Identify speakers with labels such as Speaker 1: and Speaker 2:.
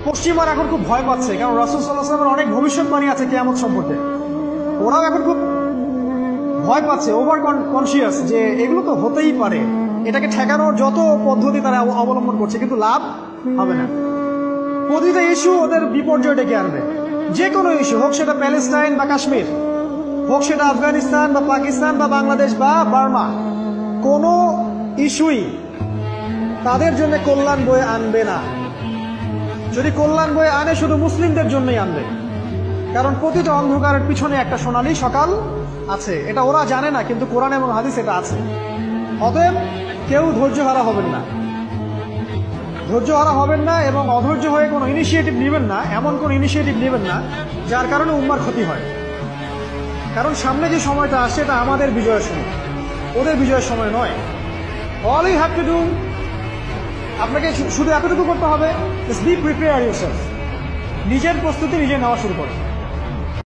Speaker 1: পশ্চিমারা এখন খুব ভয় পাচ্ছে, কারণ রাসূল সাল্লাল্লাহু আলাইহি ওয়াসাল্লামের অনেক ভবিষ্যৎবাণী আছে কিয়ামত সম্পর্কে। ওরাও এখন খুব ভয় পাচ্ছে, ওভার কনসিয়াস যে এগুলো তো হতেই পারে। এটাকে ঠেকানোর যত পদ্ধতি তারা অবলম্বন করছে, কিন্তু লাভ হবে না। প্রতিটা ইস্যু ওদের বিপর্যয় ডেকে আনবে। যে কোনো ইস্যু হোক, সেটা প্যালেস্টাইন বা কাশ্মীর, হোক সেটা আফগানিস্তান বা পাকিস্তান বা বাংলাদেশ বা বার্মা, কোনো ইস্যুই তাদের জন্য কল্যাণ বয়ে আনবে না। যদি কল্যাণ বয়ে আনে, শুধু মুসলিমদের জন্যই আনবে, কারণ প্রতিটা অন্ধকারের পিছনে একটা সোনালী সকাল আছে। এটা ওরা জানে না, কিন্তু কোরআন এবং হাদিস এটা আছে। অতএব কেউ ধৈর্য হারা হবেন না, ধৈর্য হারা হবেন না, এবং অধৈর্য হয়ে কোনো ইনিশিয়েটিভ নেবেন না, এমন কোনো ইনিশিয়েটিভ নেবেন না যার কারণে উম্মার ক্ষতি হয়। কারণ সামনে যে সময়টা আসছে, এটা আমাদের বিজয়ের সময়, ওদের বিজয়ের সময় নয়। All you have to do, আপনাকে শুধু এতটুকু করতে হবে, জাস্ট বি প্রিপেয়ার ইউরসেলফ। নিজের প্রস্তুতি নিজে নেওয়া শুরু করুন।